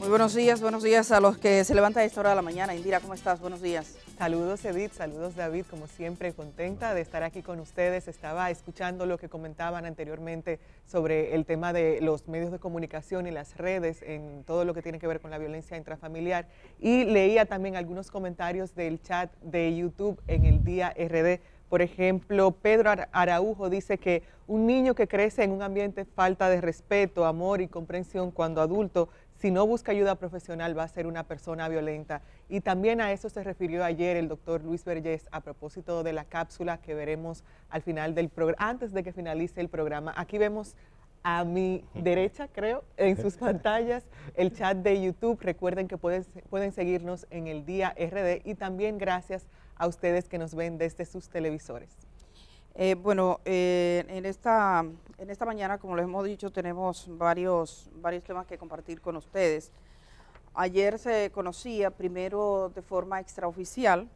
Muy buenos días a los que se levantan a esta hora de la mañana. Indira, ¿cómo estás? Buenos días. Saludos Edith, saludos David, como siempre contenta de estar aquí con ustedes. Estaba escuchando lo que comentaban anteriormente sobre el tema de los medios de comunicación y las redes en todo lo que tiene que ver con la violencia intrafamiliar y leía también algunos comentarios del chat de YouTube en el Día RD. Por ejemplo, Pedro Araujo dice que un niño que crece en un ambiente falta de respeto, amor y comprensión cuando adulto, si no busca ayuda profesional, va a ser una persona violenta. Y también a eso se refirió ayer el doctor Luis Vergés a propósito de la cápsula que veremos al final del programa, antes de que finalice el programa. Aquí vemos a mi derecha, creo, en sus pantallas, el chat de YouTube. Recuerden que pueden seguirnos en el Día RD y también gracias a ustedes que nos ven desde sus televisores. En esta mañana, como les hemos dicho, tenemos varios temas que compartir con ustedes. Ayer se conocía, primero de forma extraoficial,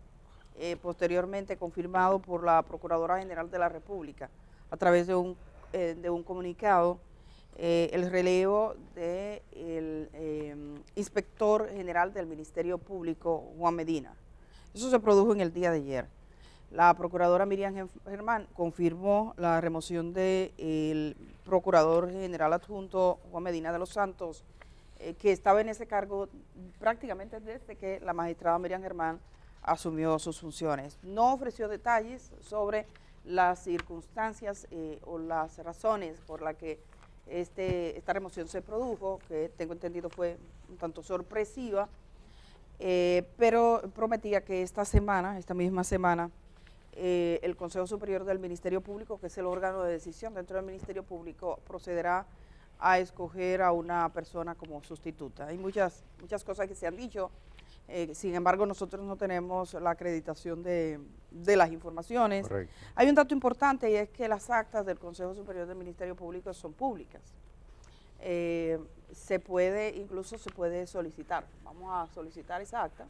posteriormente confirmado por la Procuradora General de la República, a través de un comunicado, el relevo del Inspector General del Ministerio Público, Juan Medina. Eso se produjo en el día de ayer. La procuradora Miriam Germán confirmó la remoción del procurador general adjunto Juan Medina de los Santos, que estaba en ese cargo prácticamente desde que la magistrada Miriam Germán asumió sus funciones. No ofreció detalles sobre las circunstancias o las razones por las que esta remoción se produjo, que tengo entendido fue un tanto sorpresiva, pero prometía que esta misma semana, el Consejo Superior del Ministerio Público, que es el órgano de decisión dentro del Ministerio Público, procederá a escoger a una persona como sustituta. Hay muchas cosas que se han dicho, sin embargo nosotros no tenemos la acreditación de las informaciones. Correcto. Hay un dato importante y es que las actas del Consejo Superior del Ministerio Público son públicas. Incluso se puede solicitar. Vamos a solicitar esa acta,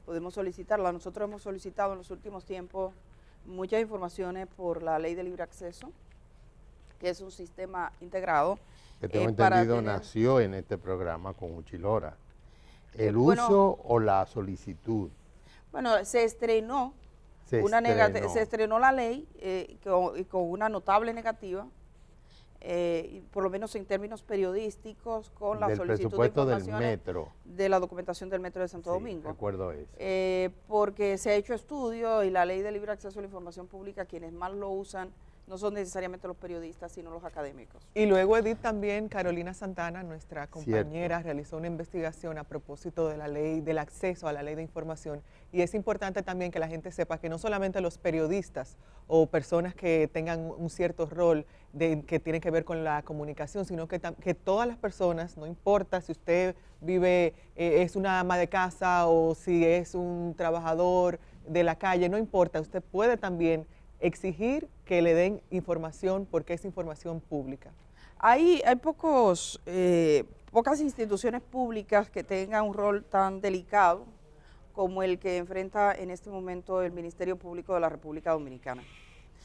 podemos solicitarla. Nosotros hemos solicitado en los últimos tiempos muchas informaciones por la Ley de Libre Acceso, que es un sistema integrado. Que tengo entendido nació en este programa con Uchilora. ¿El uso o la solicitud? Bueno, se estrenó la ley con una notable negativa, por lo menos en términos periodísticos, con la solicitud de informaciones de la documentación del Metro de Santo Domingo. Recuerdo eso. Porque se ha hecho estudio y la Ley de Libre Acceso a la Información Pública, quienes más lo usan no son necesariamente los periodistas, sino los académicos. Y luego, Edith, también Carolina Santana, nuestra compañera, realizó una investigación a propósito de la ley, del acceso a la ley de información. Y es importante también que la gente sepa que no solamente los periodistas o personas que tengan un cierto rol que tiene que ver con la comunicación, sino que todas las personas, no importa si usted vive, es una ama de casa o si es un trabajador de la calle, no importa, usted puede también exigir que le den información porque es información pública. Hay pocas instituciones públicas que tengan un rol tan delicado como el que enfrenta en este momento el Ministerio Público de la República Dominicana.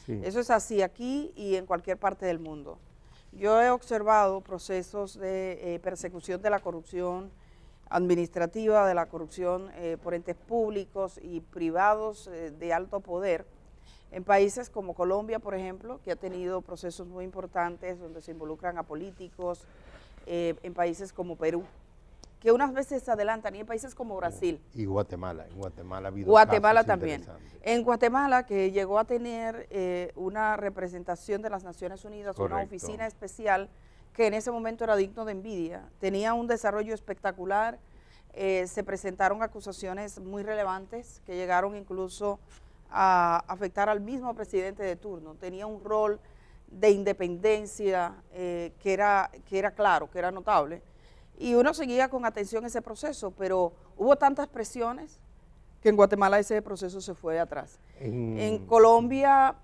Sí. Eso es así aquí y en cualquier parte del mundo. Yo he observado procesos de persecución de la corrupción administrativa, de la corrupción por entes públicos y privados de alto poder, en países como Colombia, por ejemplo, que ha tenido procesos muy importantes donde se involucran a políticos, en países como Perú, que unas veces se adelantan, y en países como Brasil. Y Guatemala, ha habido Guatemala también. En Guatemala, que llegó a tener una representación de las Naciones Unidas, correcto, una oficina especial que en ese momento era digno de envidia, tenía un desarrollo espectacular, se presentaron acusaciones muy relevantes que llegaron incluso a afectar al mismo presidente de turno. Tenía un rol de independencia que era claro, que era notable, y uno seguía con atención ese proceso, pero hubo tantas presiones que en Guatemala ese proceso se fue atrás. En Colombia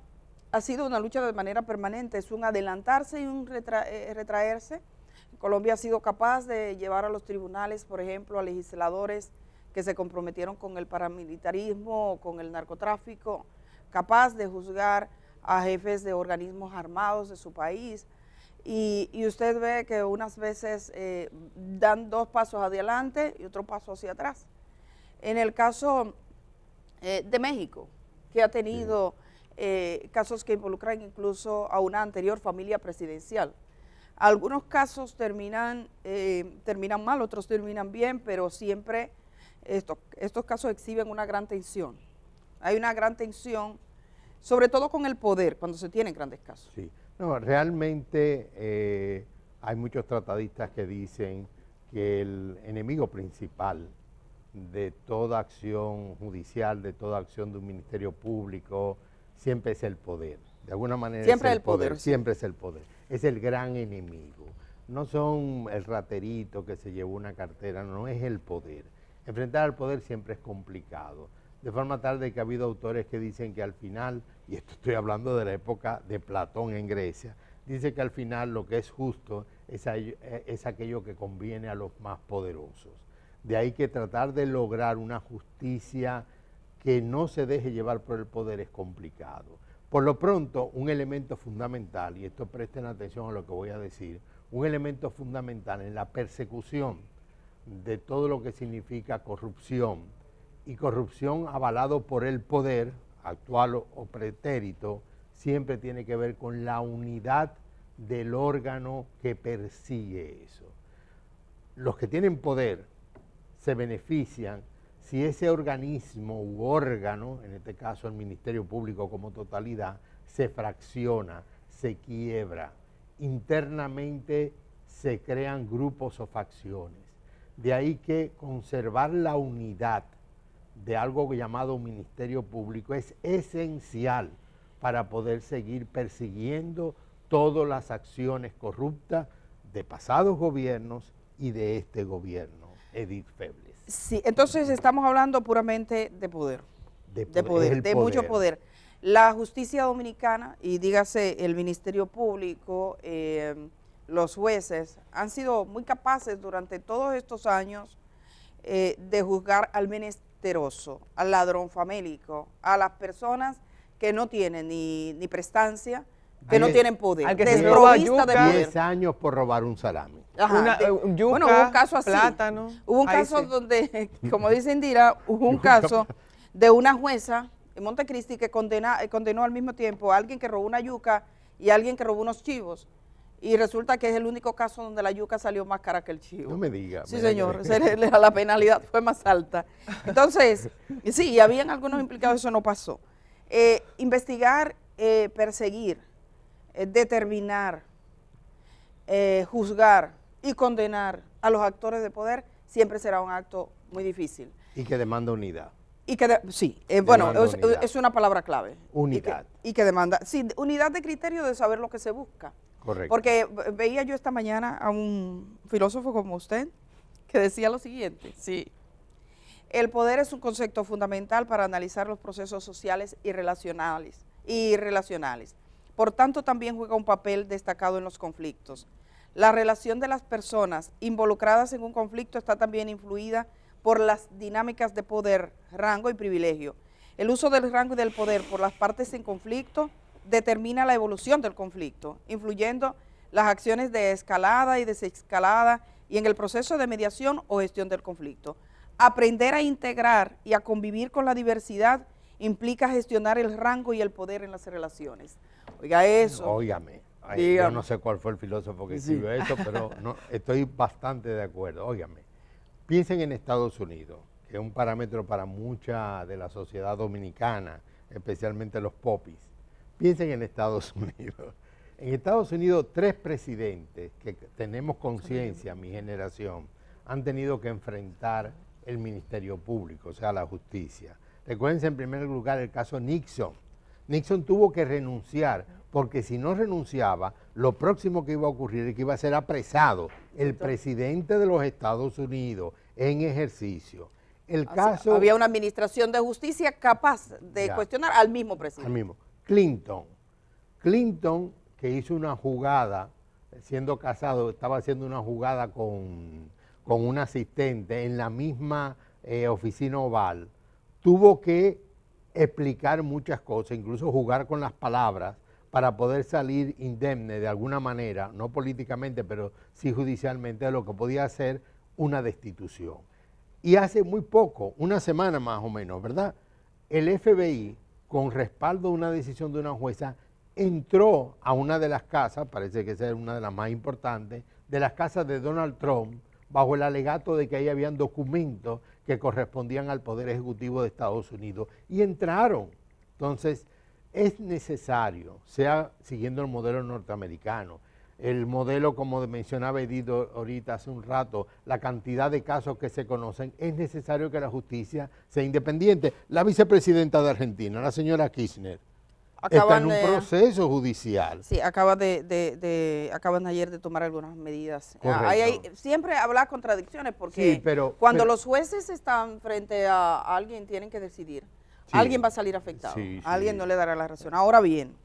ha sido una lucha de manera permanente, es un adelantarse y un retraerse. Colombia ha sido capaz de llevar a los tribunales, por ejemplo, a legisladores que se comprometieron con el paramilitarismo, con el narcotráfico, capaz de juzgar a jefes de organismos armados de su país, y usted ve que unas veces dan 2 pasos adelante y otro paso hacia atrás. En el caso de México, que ha tenido casos que involucran incluso a una anterior familia presidencial. Algunos casos terminan mal, otros terminan bien, pero siempre estos casos exhiben una gran tensión. Hay una gran tensión, sobre todo con el poder, cuando se tienen grandes casos. Sí, no, realmente hay muchos tratadistas que dicen que el enemigo principal de toda acción judicial, de toda acción de un ministerio público, siempre es el poder. De alguna manera siempre es el poder, sí. Siempre es el poder. Es el gran enemigo. No son el raterito que se llevó una cartera, no es el poder. Enfrentar al poder siempre es complicado. De forma tal de que ha habido autores que dicen que al final, y esto estoy hablando de la época de Platón en Grecia, dice que al final lo que es justo es aquello que conviene a los más poderosos. De ahí que tratar de lograr una justicia que no se deje llevar por el poder es complicado. Por lo pronto, un elemento fundamental, y esto presten atención a lo que voy a decir, un elemento fundamental en la persecución de todo lo que significa corrupción, y corrupción avalado por el poder, actual o pretérito, siempre tiene que ver con la unidad del órgano que persigue eso. Los que tienen poder se benefician si ese organismo u órgano, en este caso el Ministerio Público como totalidad, se fracciona, se quiebra, internamente se crean grupos o facciones. De ahí que conservar la unidad de algo llamado Ministerio Público es esencial para poder seguir persiguiendo todas las acciones corruptas de pasados gobiernos y de este gobierno, Edith Febles. Sí, entonces estamos hablando puramente de poder, de mucho poder. La justicia dominicana, y dígase el Ministerio Público, los jueces, han sido muy capaces durante todos estos años de juzgar al menesteroso, al ladrón famélico, a las personas que no tienen ni prestancia, que no tienen poder, al que se desprovista de poder. 10 años por robar un salami. Ajá, yuca, bueno, hubo un caso así, plátano. hubo un caso donde, como dice Indira, hubo un caso de una jueza en Montecristi que condenó al mismo tiempo a alguien que robó una yuca y a alguien que robó unos chivos, y resulta que es el único caso donde la yuca salió más cara que el chivo. No me diga. Sí, señor, la penalidad fue más alta. Entonces, sí, y habían algunos implicados, eso no pasó. Investigar, perseguir, determinar, juzgar y condenar a los actores de poder siempre será un acto muy difícil. Y que demanda unidad. Y que bueno, es una palabra clave. Unidad. Y que demanda, sí, unidad de criterio de saber lo que se busca. Correcto. Porque veía yo esta mañana a un filósofo como usted que decía lo siguiente, sí, el poder es un concepto fundamental para analizar los procesos sociales y relacionales. Por tanto, también juega un papel destacado en los conflictos. La relación de las personas involucradas en un conflicto está también influida por las dinámicas de poder, rango y privilegio. El uso del rango y del poder por las partes en conflicto determina la evolución del conflicto, influyendo las acciones de escalada y desescalada y en el proceso de mediación o gestión del conflicto. Aprender a integrar y a convivir con la diversidad implica gestionar el rango y el poder en las relaciones. Oiga eso. Óigame. Yo no sé cuál fue el filósofo que escribió eso, pero no, estoy bastante de acuerdo. Óigame, piensen en Estados Unidos, que es un parámetro para mucha de la sociedad dominicana, especialmente los popis. Piensen en Estados Unidos. En Estados Unidos, 3 presidentes que tenemos conciencia, mi generación, han tenido que enfrentar el Ministerio Público, o sea, la justicia. Recuérdense en primer lugar el caso Nixon. Nixon tuvo que renunciar, porque si no renunciaba, lo próximo que iba a ocurrir es que iba a ser apresado el presidente de los Estados Unidos en ejercicio. El caso, había una administración de justicia capaz de cuestionar al mismo presidente. Al mismo. Clinton, que hizo una jugada, siendo casado, estaba haciendo una jugada con un asistente en la misma oficina oval, tuvo que explicar muchas cosas, incluso jugar con las palabras, para poder salir indemne de alguna manera, no políticamente, pero sí judicialmente, de lo que podía ser una destitución. Y hace muy poco, una semana más o menos, ¿verdad? El FBI, con respaldo de una decisión de una jueza, entró a una de las casas, parece que esa es una de las más importantes, de las casas de Donald Trump, bajo el alegato de que ahí habían documentos que correspondían al Poder Ejecutivo de Estados Unidos, y entraron. Entonces, es necesario, sea siguiendo el modelo norteamericano, el modelo, como mencionaba Edith ahorita hace un rato, la cantidad de casos que se conocen, es necesario que la justicia sea independiente. La vicepresidenta de Argentina, la señora Kirchner, está en un proceso judicial. Sí, acaban ayer de tomar algunas medidas. Siempre habrá contradicciones porque sí, cuando los jueces están frente a alguien tienen que decidir. Sí, alguien va a salir afectado, alguien no le dará la razón. Ahora bien,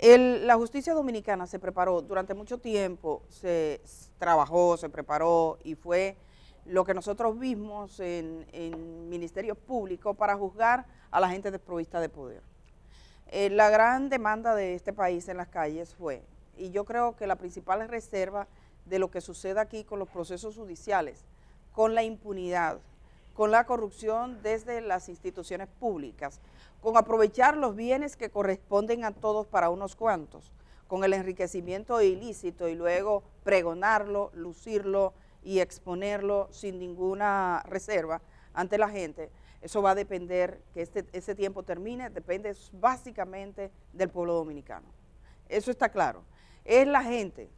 la justicia dominicana se preparó durante mucho tiempo, se trabajó, se preparó y fue lo que nosotros vimos en ministerios públicos para juzgar a la gente desprovista de poder. La gran demanda de este país en las calles fue, y yo creo que la principal reserva de lo que sucede aquí con los procesos judiciales, con la impunidad, con la corrupción desde las instituciones públicas, con aprovechar los bienes que corresponden a todos para unos cuantos, con el enriquecimiento ilícito y luego pregonarlo, lucirlo y exponerlo sin ninguna reserva ante la gente. Eso va a depender, que ese tiempo termine, depende básicamente del pueblo dominicano. Eso está claro. Es la gente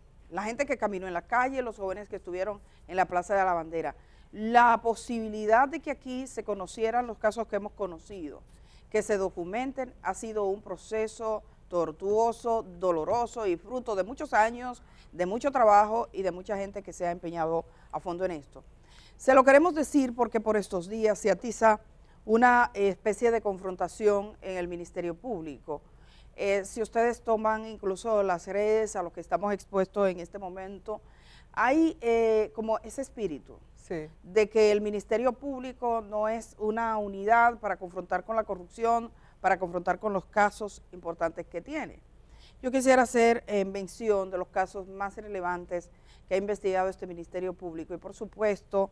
que caminó en la calle, los jóvenes que estuvieron en la Plaza de la Bandera. La posibilidad de que aquí se conocieran los casos que hemos conocido, que se documenten, ha sido un proceso tortuoso, doloroso y fruto de muchos años, de mucho trabajo y de mucha gente que se ha empeñado a fondo en esto. Se lo queremos decir porque por estos días se atiza una especie de confrontación en el Ministerio Público. Si ustedes toman incluso las redes a los que estamos expuestos en este momento, hay como ese espíritu de que el Ministerio Público no es una unidad para confrontar con la corrupción, para confrontar con los casos importantes que tiene. Yo quisiera hacer mención de los casos más relevantes que ha investigado este Ministerio Público y por supuesto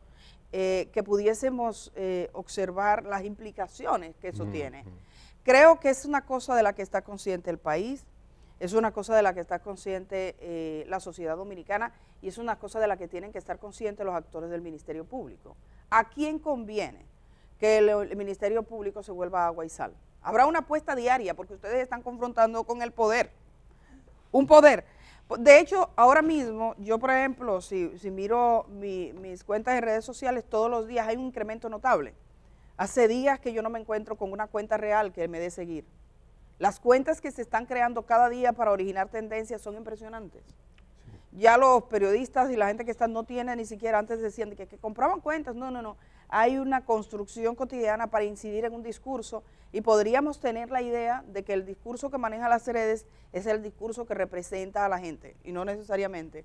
que pudiésemos observar las implicaciones que eso tiene. Creo que es una cosa de la que está consciente el país, es una cosa de la que está consciente la sociedad dominicana y es una cosa de la que tienen que estar conscientes los actores del Ministerio Público. ¿A quién conviene que el Ministerio Público se vuelva agua y sal? Habrá una apuesta diaria porque ustedes están confrontando con el poder, un poder. De hecho, ahora mismo, yo por ejemplo, si miro mis cuentas en redes sociales, todos los días hay un incremento notable. Hace días que yo no me encuentro con una cuenta real que me dé seguir. Las cuentas que se están creando cada día para originar tendencias son impresionantes. Ya los periodistas y la gente que está no tiene ni siquiera, antes decían que compraban cuentas, no. Hay una construcción cotidiana para incidir en un discurso y podríamos tener la idea de que el discurso que maneja las redes es el discurso que representa a la gente y no necesariamente.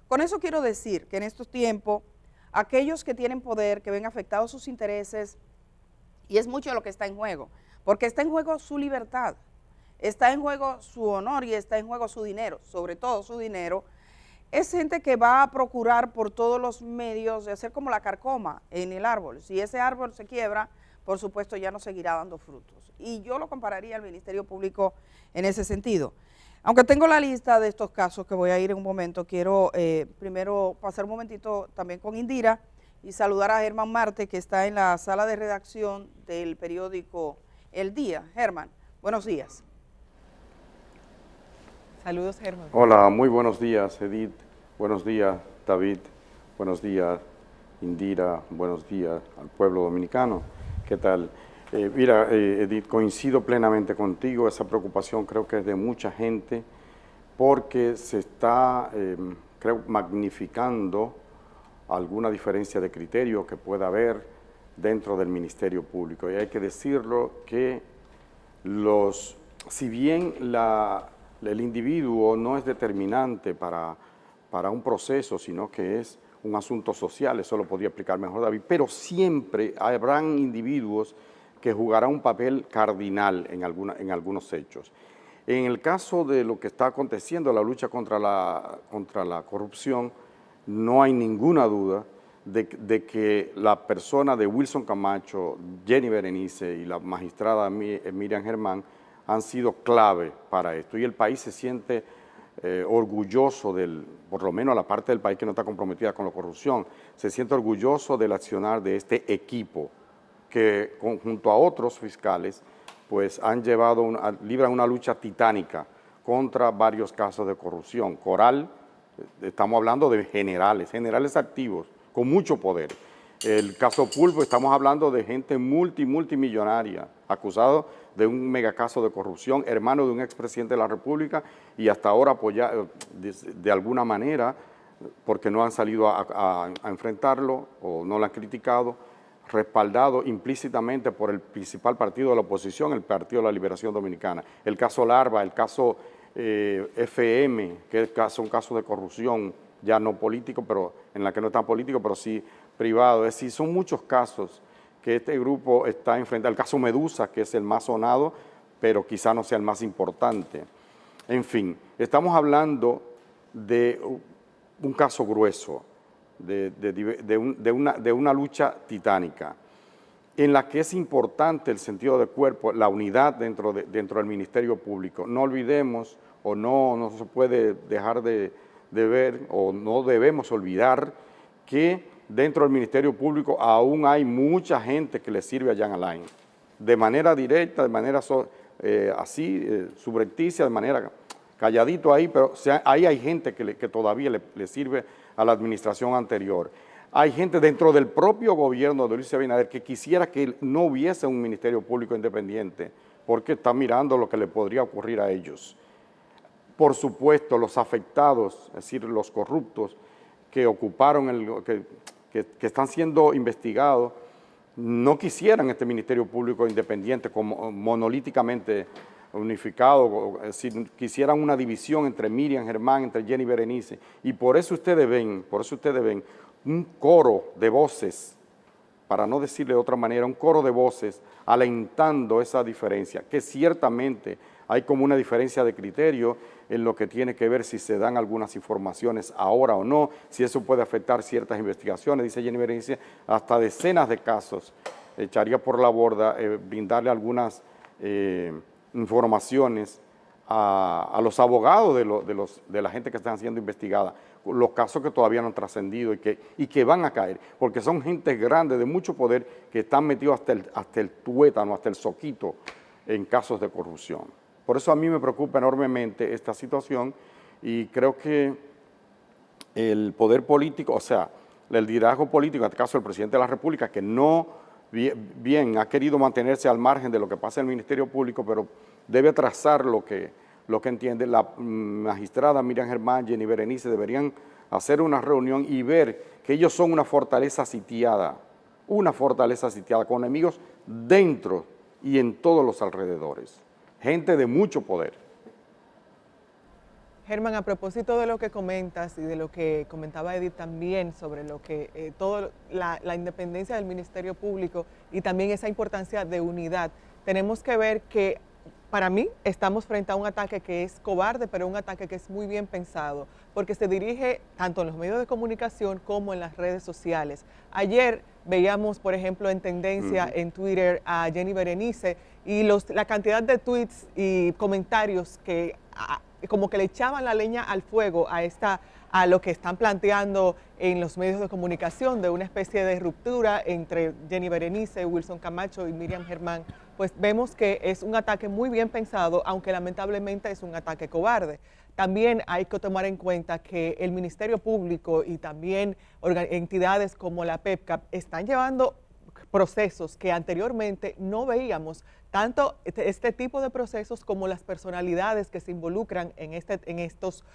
Con eso quiero decir que en estos tiempos, aquellos que tienen poder, que ven afectados sus intereses, y es mucho lo que está en juego, porque está en juego su libertad, está en juego su honor y está en juego su dinero, sobre todo su dinero. Es gente que va a procurar por todos los medios de hacer como la carcoma en el árbol. Si ese árbol se quiebra, por supuesto ya no seguirá dando frutos. Y yo lo compararía al Ministerio Público en ese sentido. Aunque tengo la lista de estos casos que voy a ir en un momento, quiero primero pasar un momentito también con Indira y saludar a Germán Marte, que está en la sala de redacción del periódico El Día. Germán, buenos días. Saludos, Germán. Hola, muy buenos días, Edith. Buenos días, David. Buenos días, Indira. Buenos días al pueblo dominicano. ¿Qué tal? Mira, Edith, coincido plenamente contigo. Esa preocupación creo que es de mucha gente porque se está, creo, magnificando alguna diferencia de criterio que pueda haber dentro del Ministerio Público. Y hay que decirlo que si bien el individuo no es determinante para un proceso, sino que es un asunto social, eso lo podría explicar mejor David, pero siempre habrán individuos que jugarán un papel cardinal en algunos hechos. En el caso de lo que está aconteciendo, la lucha contra la corrupción, no hay ninguna duda de que la persona de Wilson Camacho, Jenny Berenice y la magistrada Miriam Germán han sido clave para esto. Y el país se siente orgulloso por lo menos la parte del país que no está comprometida con la corrupción, se siente orgulloso del accionar de este equipo que junto a otros fiscales pues libran una lucha titánica contra varios casos de corrupción. Coral, estamos hablando de generales activos, con mucho poder. El caso Pulpo, estamos hablando de gente multimillonaria, acusado de un megacaso de corrupción, hermano de un expresidente de la República y hasta ahora apoyado de alguna manera, porque no han salido a enfrentarlo o no lo han criticado, respaldado implícitamente por el principal partido de la oposición, el Partido de la Liberación Dominicana. El caso Larva, el caso FM, que es un caso de corrupción ya no político, pero en la que no está político, pero sí privado. Es decir, son muchos casos que este grupo está enfrentando. El caso Medusa, que es el más sonado, pero quizá no sea el más importante. En fin, estamos hablando de un caso grueso, de una lucha titánica, en la que es importante el sentido de cuerpo, la unidad dentro del Ministerio Público. No olvidemos, o no se puede dejar de ver, o no debemos olvidar, que dentro del Ministerio Público aún hay mucha gente que le sirve a Jean Alain, de manera directa, de manera subrepticia, de manera calladito ahí, pero ahí hay gente que todavía le sirve a la administración anterior. Hay gente dentro del propio gobierno de Luis Abinader que quisiera que no hubiese un Ministerio Público independiente, porque está mirando lo que le podría ocurrir a ellos. Por supuesto, los afectados, es decir, los corruptos que ocuparon, que están siendo investigados, no quisieran este Ministerio Público independiente como monolíticamente unificado, es decir, quisieran una división entre Miriam Germán, entre Jenny Berenice, y por eso ustedes ven un coro de voces, para no decirle de otra manera, un coro de voces alentando esa diferencia, que ciertamente hay como una diferencia de criterio en lo que tiene que ver si se dan algunas informaciones ahora o no, si eso puede afectar ciertas investigaciones. Dice Jenny Berenice, hasta decenas de casos echaría por la borda brindarle algunas informaciones a los abogados de la gente que están siendo investigada, los casos que todavía no han trascendido y que van a caer, porque son gente grande, de mucho poder, que están metidos hasta el tuétano, hasta el soquito en casos de corrupción. Por eso a mí me preocupa enormemente esta situación y creo que el poder político, o sea, el liderazgo político, en este caso el presidente de la República, que no bien ha querido mantenerse al margen de lo que pasa en el Ministerio Público, pero debe trazar lo que entiende. La magistrada Miriam Germán, Jenny Berenice deberían hacer una reunión y ver que ellos son una fortaleza sitiada con enemigos dentro y en todos los alrededores. Gente de mucho poder. Germán, a propósito de lo que comentas y de lo que comentaba Edith también sobre lo que la independencia del Ministerio Público y también esa importancia de unidad, tenemos que ver que para mí estamos frente a un ataque que es cobarde, pero un ataque que es muy bien pensado, porque se dirige tanto en los medios de comunicación como en las redes sociales. Ayer veíamos, por ejemplo, en tendencia en Twitter a Jenny Berenice y la cantidad de tweets y comentarios que como que le echaban la leña al fuego a lo que están planteando en los medios de comunicación de una especie de ruptura entre Jenny Berenice, Wilson Camacho y Miriam Germán. Pues vemos que es un ataque muy bien pensado, aunque lamentablemente es un ataque cobarde. También hay que tomar en cuenta que el Ministerio Público y también entidades como la PEPCAP están llevando procesos que anteriormente no veíamos, tanto este tipo de procesos como las personalidades que se involucran en estos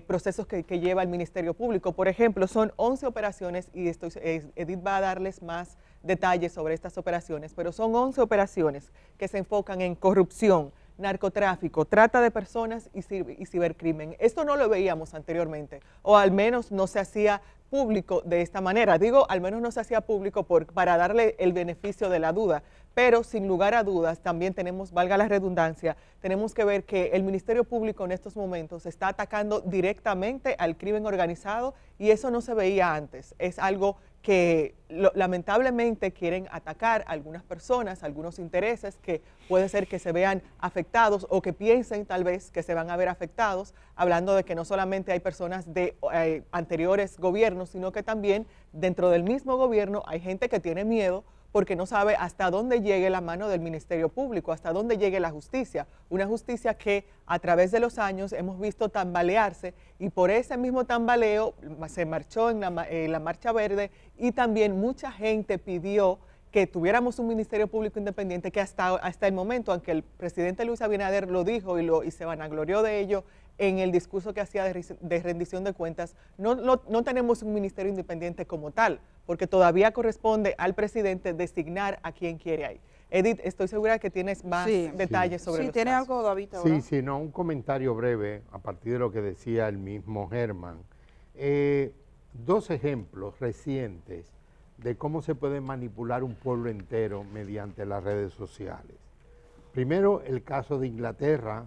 procesos que lleva el Ministerio Público. Por ejemplo, son 11 operaciones y Edith va a darles más detalles sobre estas operaciones, pero son 11 operaciones que se enfocan en corrupción, narcotráfico, trata de personas y cibercrimen. Esto no lo veíamos anteriormente, o al menos no se hacía público de esta manera. Digo, al menos no se hacía público para darle el beneficio de la duda, Pero sin lugar a dudas también tenemos, valga la redundancia, tenemos que ver que el Ministerio Público en estos momentos está atacando directamente al crimen organizado y eso no se veía antes. Es algo que lamentablemente quieren atacar a algunas personas, algunos intereses que puede ser que se vean afectados o que piensen tal vez que se van a ver afectados, hablando de que no solamente hay personas de anteriores gobiernos, sino que también dentro del mismo gobierno hay gente que tiene miedo porque no sabe hasta dónde llegue la mano del Ministerio Público, hasta dónde llegue la justicia. Una justicia que a través de los años hemos visto tambalearse y por ese mismo tambaleo se marchó en la Marcha Verde y también mucha gente pidió que tuviéramos un Ministerio Público independiente que hasta el momento, aunque el presidente Luis Abinader lo dijo y se vanaglorió de ello en el discurso que hacía de rendición de cuentas, no tenemos un ministerio independiente como tal, porque todavía corresponde al presidente designar a quien quiere ahí. Edith, estoy segura que tienes más detalles sobre los ¿tiene casos. algo, David? Ahora? Sí, no, un comentario breve a partir de lo que decía el mismo Germán. Dos ejemplos recientes de cómo se puede manipular un pueblo entero mediante las redes sociales. Primero, el caso de Inglaterra,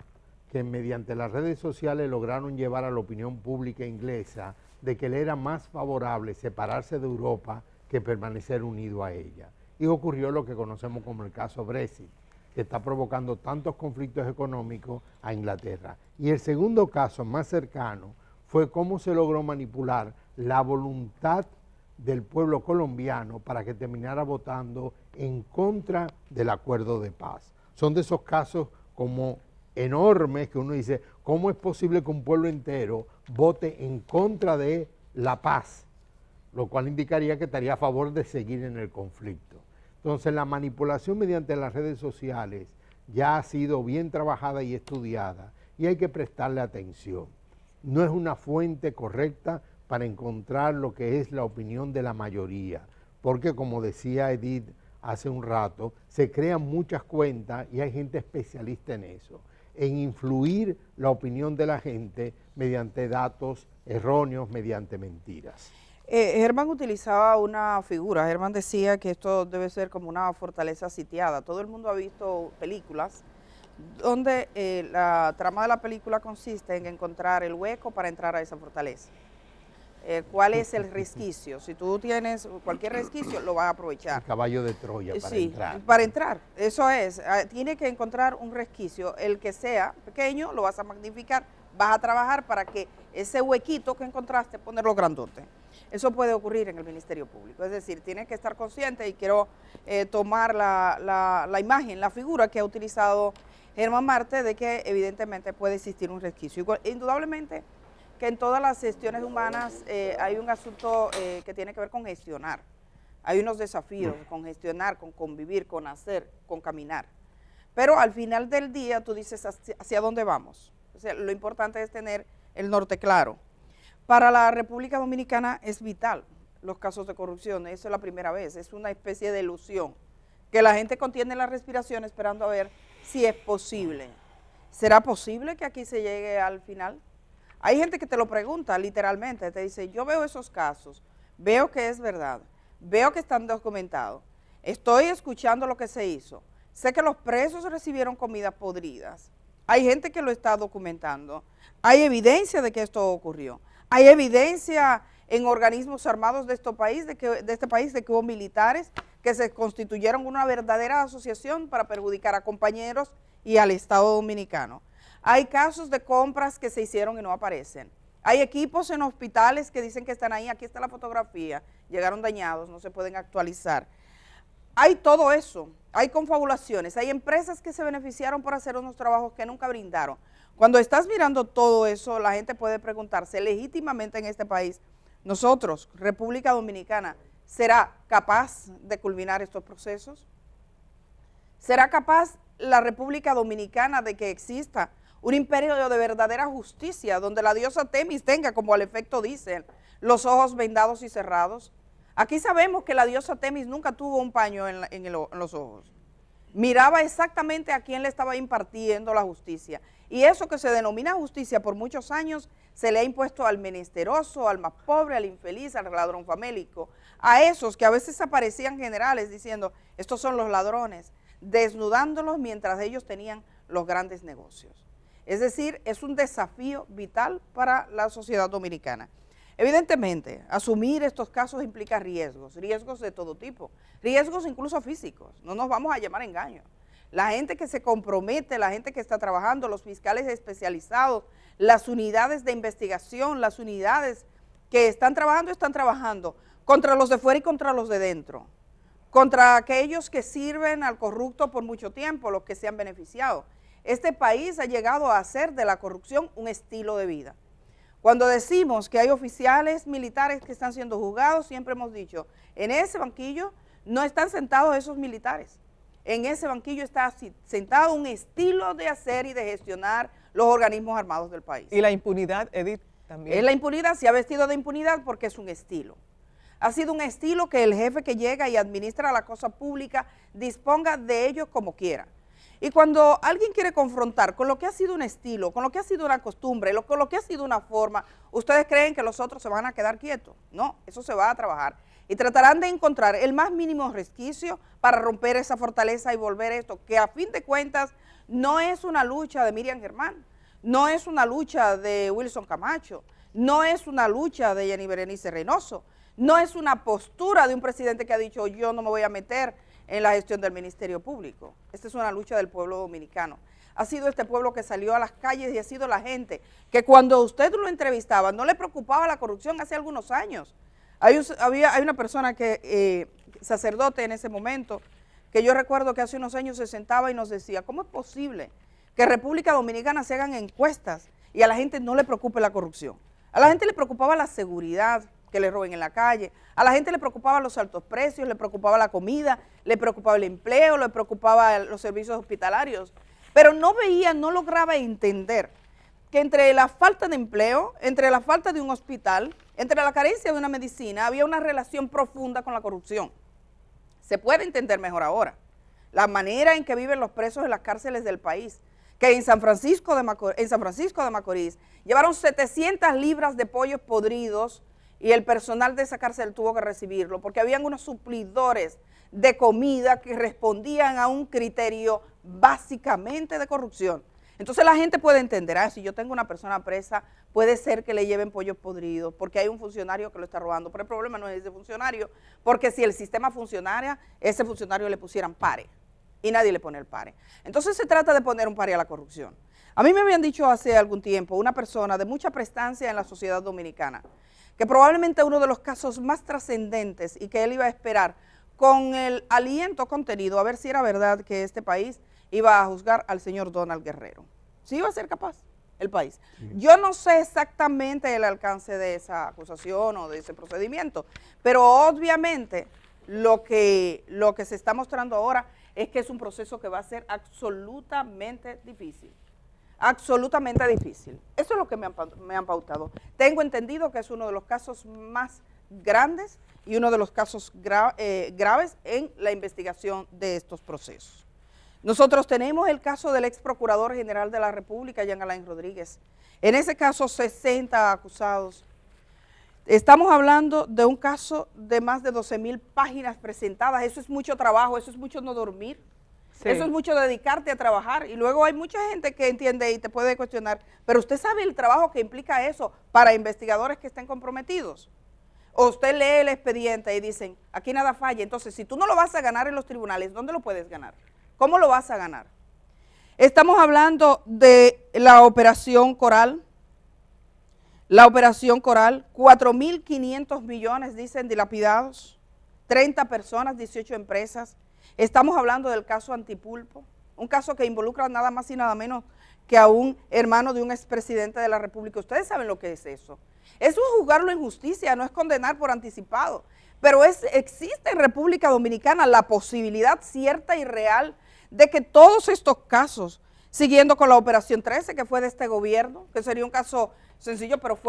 que mediante las redes sociales lograron llevar a la opinión pública inglesa de que le era más favorable separarse de Europa que permanecer unido a ella. Y ocurrió lo que conocemos como el caso Brexit, que está provocando tantos conflictos económicos a Inglaterra. Y el segundo caso más cercano fue cómo se logró manipular la voluntad del pueblo colombiano para que terminara votando en contra del acuerdo de paz. Son de esos casos como enormes que uno dice, ¿cómo es posible que un pueblo entero vote en contra de la paz? Lo cual indicaría que estaría a favor de seguir en el conflicto. Entonces, la manipulación mediante las redes sociales ya ha sido bien trabajada y estudiada y hay que prestarle atención. No es una fuente correcta para encontrar lo que es la opinión de la mayoría, porque como decía Edith hace un rato, se crean muchas cuentas y hay gente especialista en eso, en influir la opinión de la gente mediante datos erróneos, mediante mentiras. Germán utilizaba una figura. Germán decía que esto debe ser como una fortaleza sitiada. Todo el mundo ha visto películas donde la trama de la película consiste en encontrar el hueco para entrar a esa fortaleza. ¿Cuál es el resquicio? Si tú tienes cualquier resquicio, lo vas a aprovechar. El caballo de Troya para entrar. Para entrar, eso es. Tiene que encontrar un resquicio. El que sea pequeño, lo vas a magnificar, vas a trabajar para que ese huequito que encontraste, ponerlo grandote. Eso puede ocurrir en el Ministerio Público. Es decir, tienes que estar consciente y quiero tomar la imagen, la figura que ha utilizado Germán Marte de que evidentemente puede existir un resquicio. Indudablemente que en todas las gestiones humanas hay un asunto que tiene que ver con gestionar. Hay unos desafíos con gestionar, con convivir, con hacer, con caminar. Pero al final del día tú dices hacia dónde vamos. O sea, lo importante es tener el norte claro. Para la República Dominicana es vital los casos de corrupción, eso es la primera vez, es una especie de ilusión, que la gente contiene la respiración esperando a ver si es posible. ¿Será posible que aquí se llegue al final? Hay gente que te lo pregunta literalmente, te dice, yo veo esos casos, veo que es verdad, veo que están documentados, estoy escuchando lo que se hizo, sé que los presos recibieron comidas podridas, hay gente que lo está documentando, hay evidencia de que esto ocurrió, hay evidencia en organismos armados de este país de que hubo militares que se constituyeron una verdadera asociación para perjudicar a compañeros y al Estado Dominicano. Hay casos de compras que se hicieron y no aparecen. Hay equipos en hospitales que dicen que están ahí, aquí está la fotografía, llegaron dañados, no se pueden actualizar. Hay todo eso, hay confabulaciones, hay empresas que se beneficiaron por hacer unos trabajos que nunca brindaron. Cuando estás mirando todo eso, la gente puede preguntarse legítimamente en este país, nosotros, República Dominicana, ¿será capaz de culminar estos procesos? ¿Será capaz la República Dominicana de que exista un imperio de verdadera justicia, donde la diosa Temis tenga, como al efecto dicen, los ojos vendados y cerrados? Aquí sabemos que la diosa Temis nunca tuvo un paño en los ojos. Miraba exactamente a quién le estaba impartiendo la justicia. Y eso que se denomina justicia por muchos años se le ha impuesto al menesteroso, al más pobre, al infeliz, al ladrón famélico, a esos que a veces aparecían generales diciendo, estos son los ladrones, desnudándolos mientras ellos tenían los grandes negocios. Es decir, es un desafío vital para la sociedad dominicana. Evidentemente, asumir estos casos implica riesgos de todo tipo, riesgos incluso físicos, no nos vamos a llamar engaño. La gente que se compromete, la gente que está trabajando, los fiscales especializados, las unidades de investigación, las unidades que están trabajando contra los de fuera y contra los de dentro, contra aquellos que sirven al corrupto por mucho tiempo, los que se han beneficiado. Este país ha llegado a hacer de la corrupción un estilo de vida. Cuando decimos que hay oficiales militares que están siendo juzgados, siempre hemos dicho, en ese banquillo no están sentados esos militares, en ese banquillo está sentado un estilo de hacer y de gestionar los organismos armados del país. Y la impunidad, Edith, también. Es la impunidad, se ha vestido de impunidad porque es un estilo. Ha sido un estilo que el jefe que llega y administra la cosa pública disponga de ellos como quiera. Y cuando alguien quiere confrontar con lo que ha sido un estilo, con lo que ha sido una costumbre, con lo que ha sido una forma, ¿ustedes creen que los otros se van a quedar quietos? No, eso se va a trabajar. Y tratarán de encontrar el más mínimo resquicio para romper esa fortaleza y volver esto, que a fin de cuentas no es una lucha de Miriam Germán, no es una lucha de Wilson Camacho, no es una lucha de Jenny Berenice Reynoso, no es una postura de un presidente que ha dicho yo no me voy a meter en la gestión del Ministerio Público. Esta es una lucha del pueblo dominicano. Ha sido este pueblo que salió a las calles y ha sido la gente que cuando usted lo entrevistaba no le preocupaba la corrupción hace algunos años. Hay una persona que, sacerdote en ese momento, que yo recuerdo que hace unos años se sentaba y nos decía, ¿cómo es posible que en República Dominicana se hagan encuestas y a la gente no le preocupe la corrupción? A la gente le preocupaba la seguridad, que le roben en la calle, a la gente le preocupaban los altos precios, le preocupaba la comida, le preocupaba el empleo, le preocupaba los servicios hospitalarios, pero no lograba entender que entre la falta de empleo, entre la falta de un hospital, entre la carencia de una medicina, había una relación profunda con la corrupción. Se puede entender mejor ahora. La manera en que viven los presos en las cárceles del país, que en San Francisco de Macorís llevaron 700 libras de pollos podridos y el personal de esa cárcel tuvo que recibirlo porque habían unos suplidores de comida que respondían a un criterio básicamente de corrupción. Entonces la gente puede entender, si yo tengo una persona presa, puede ser que le lleven pollos podridos porque hay un funcionario que lo está robando, pero el problema no es ese funcionario, porque si el sistema funcionara, ese funcionario le pusieran pare y nadie le pone el pare. Entonces se trata de poner un pare a la corrupción. A mí me habían dicho hace algún tiempo una persona de mucha prestancia en la sociedad dominicana, que probablemente uno de los casos más trascendentes y que él iba a esperar con el aliento contenido, a ver si era verdad que este país iba a juzgar al señor Donald Guerrero. ¿Sí iba a ser capaz el país? Sí. Yo no sé exactamente el alcance de esa acusación o de ese procedimiento, pero obviamente lo que se está mostrando ahora es que es un proceso que va a ser absolutamente difícil. Absolutamente difícil. Eso es lo que me han pautado. Tengo entendido que es uno de los casos más grandes y uno de los casos graves en la investigación de estos procesos. Nosotros tenemos el caso del ex procurador general de la República, Jean Alain Rodríguez. En ese caso, 60 acusados. Estamos hablando de un caso de más de 12,000 páginas presentadas. Eso es mucho trabajo, eso es mucho no dormir. Sí. Eso es mucho dedicarte a trabajar. Y luego hay mucha gente que entiende y te puede cuestionar, pero usted sabe el trabajo que implica eso para investigadores que estén comprometidos. O usted lee el expediente y dicen, aquí nada falla. Entonces, si tú no lo vas a ganar en los tribunales, ¿dónde lo puedes ganar? ¿Cómo lo vas a ganar? Estamos hablando de la Operación Coral. La Operación Coral, 4.500 millones, dicen, dilapidados, 30 personas, 18 empresas. Estamos hablando del caso Antipulpo, un caso que involucra nada más y nada menos que a un hermano de un expresidente de la República. Ustedes saben lo que es eso. Eso es juzgarlo en justicia, no es condenar por anticipado. Pero existe en República Dominicana la posibilidad cierta y real de que todos estos casos, siguiendo con la Operación 13, que fue de este gobierno, que sería un caso sencillo, pero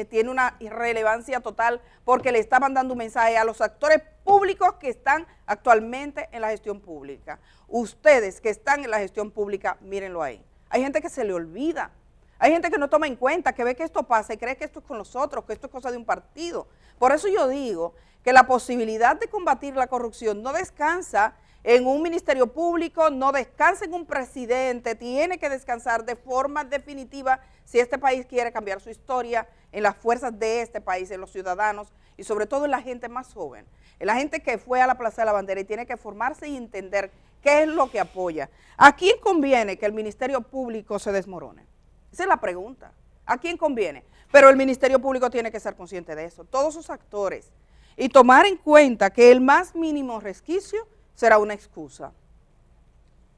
tiene una irrelevancia total porque le estaban dando un mensaje a los actores públicos que están actualmente en la gestión pública. Ustedes que están en la gestión pública, mírenlo ahí. Hay gente que se le olvida, hay gente que no toma en cuenta, que ve que esto pasa y cree que esto es con nosotros, que esto es cosa de un partido. Por eso yo digo que la posibilidad de combatir la corrupción no descansa en un ministerio público, no descansa en un presidente, tiene que descansar de forma definitiva si este país quiere cambiar su historia, en las fuerzas de este país, en los ciudadanos y sobre todo en la gente más joven, en la gente que fue a la Plaza de la Bandera y tiene que formarse y entender qué es lo que apoya. ¿A quién conviene que el ministerio público se desmorone? Esa es la pregunta. ¿A quién conviene? Pero el ministerio público tiene que ser consciente de eso, todos sus actores, y tomar en cuenta que el más mínimo resquicio será una excusa.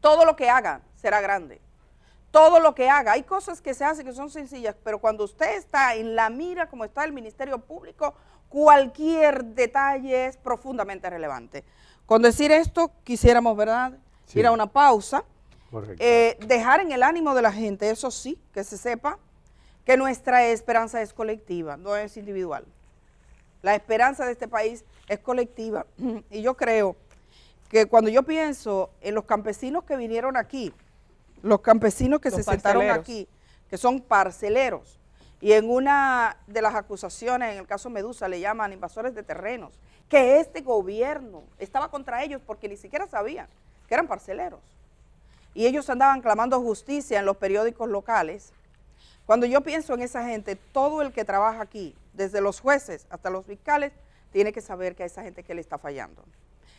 Todo lo que haga será grande. Todo lo que haga, hay cosas que se hacen que son sencillas, pero cuando usted está en la mira como está el Ministerio Público, cualquier detalle es profundamente relevante. Con decir esto, quisiéramos, ¿verdad?, Sí. ir a una pausa, Correcto. dejar en el ánimo de la gente, eso sí, que se sepa que nuestra esperanza es colectiva, no es individual. La esperanza de este país es colectiva y yo creo que cuando yo pienso en los campesinos que vinieron aquí, los campesinos que Los se sentaron parceleros. aquí, que son parceleros, y en una de las acusaciones, en el caso Medusa, le llaman invasores de terrenos, que este gobierno estaba contra ellos porque ni siquiera sabían que eran parceleros. Y ellos andaban clamando justicia en los periódicos locales. Cuando yo pienso en esa gente, todo el que trabaja aquí, desde los jueces hasta los fiscales, tiene que saber que a esa gente que le está fallando.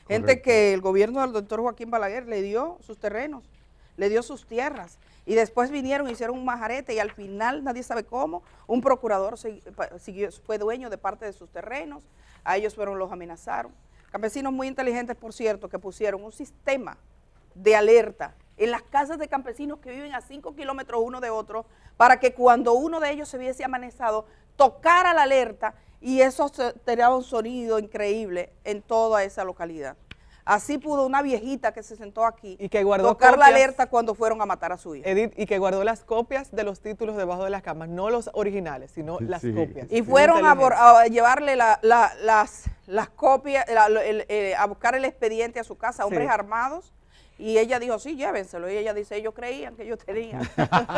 Gente Correcto. que el gobierno del doctor Joaquín Balaguer le dio sus terrenos, le dio sus tierras, y después vinieron, hicieron un majarete, y al final, nadie sabe cómo, un procurador fue dueño de parte de sus terrenos, a ellos fueron, los amenazaron. Campesinos muy inteligentes, por cierto, que pusieron un sistema de alerta en las casas de campesinos que viven a 5 kilómetros uno de otro, para que cuando uno de ellos se viese amenazado, tocara la alerta, y eso tenía un sonido increíble en toda esa localidad. Así pudo una viejita que se sentó aquí Y que guardó tocar la copias. alerta cuando fueron a matar a su hija. Edith, y que guardó las copias de los títulos debajo de las camas, no los originales, sino las Sí. copias. Y fueron a, Inteligente. a llevarle las copias, a buscar el expediente a su casa, hombres Sí. armados, y ella dijo, sí, llévenselo. Y ella dice, ellos creían que yo tenía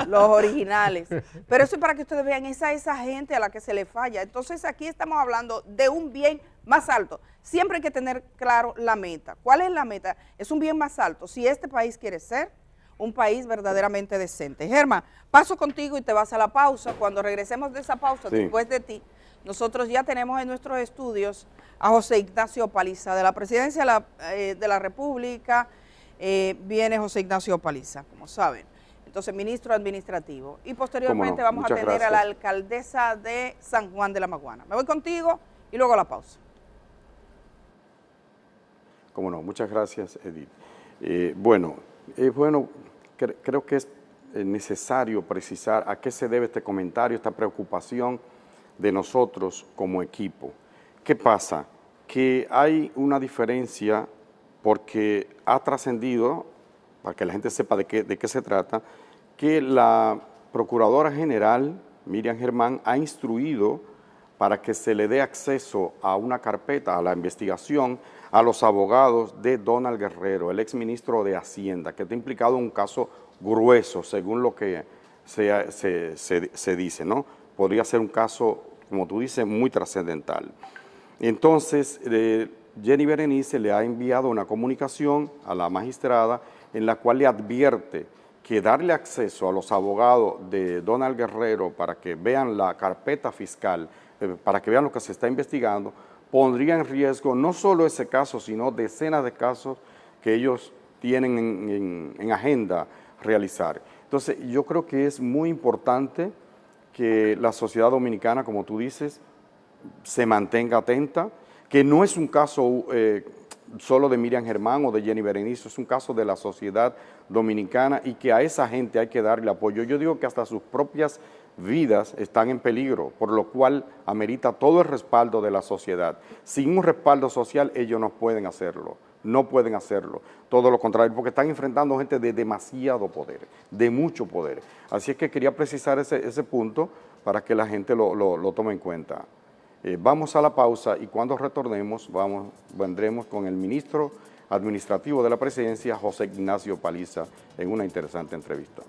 los originales. Pero eso es para que ustedes vean, esa gente a la que se le falla. Entonces aquí estamos hablando de un bien más alto. Siempre hay que tener claro la meta. ¿Cuál es la meta? Es un bien más alto. Si este país quiere ser un país verdaderamente decente. Germán, paso contigo y te vas a la pausa. Cuando regresemos de esa pausa, Sí. después de ti, nosotros ya tenemos en nuestros estudios a José Ignacio Paliza, de la Presidencia de la República. Viene José Ignacio Paliza, como saben. Entonces, ministro administrativo. Y posteriormente Cómo no, vamos a muchas tener a la gracias. alcaldesa de San Juan de la Maguana. Me voy contigo y luego a la pausa. Cómo no, muchas gracias, Edith. Creo que es necesario precisar a qué se debe este comentario, esta preocupación de nosotros como equipo. ¿Qué pasa? Que hay una diferencia porque ha trascendido, para que la gente sepa de qué se trata, que la Procuradora General, Miriam Germán, ha instruido para que se le dé acceso a una carpeta, a la investigación, a los abogados de Donald Guerrero, el exministro de Hacienda, que está implicado en un caso grueso, según lo que se dice, ¿no? Podría ser un caso, como tú dices, muy trascendental. Entonces, Jenny Berenice le ha enviado una comunicación a la magistrada en la cual le advierte que darle acceso a los abogados de Donald Guerrero para que vean la carpeta fiscal, para que vean lo que se está investigando, pondría en riesgo no solo ese caso, sino decenas de casos que ellos tienen en agenda realizar. Entonces, yo creo que es muy importante que la sociedad dominicana, como tú dices, se mantenga atenta, que no es un caso solo de Miriam Germán o de Jenny Berenice, es un caso de la sociedad dominicana y que a esa gente hay que darle apoyo. Yo digo que hasta sus propias vidas están en peligro, por lo cual amerita todo el respaldo de la sociedad. Sin un respaldo social ellos no pueden hacerlo, todo lo contrario, porque están enfrentando gente de demasiado poder, de mucho poder. Así es que quería precisar ese punto para que la gente lo tome en cuenta. Vamos a la pausa y cuando retornemos vendremos con el ministro administrativo de la presidencia, José Ignacio Paliza, en una interesante entrevista.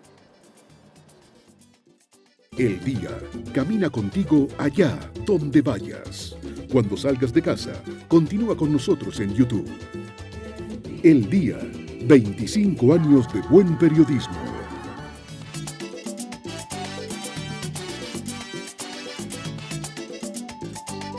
El día camina contigo allá donde vayas. cuando salgas de casa, continúa con nosotros en YouTube. El Día, 25 años de buen periodismo.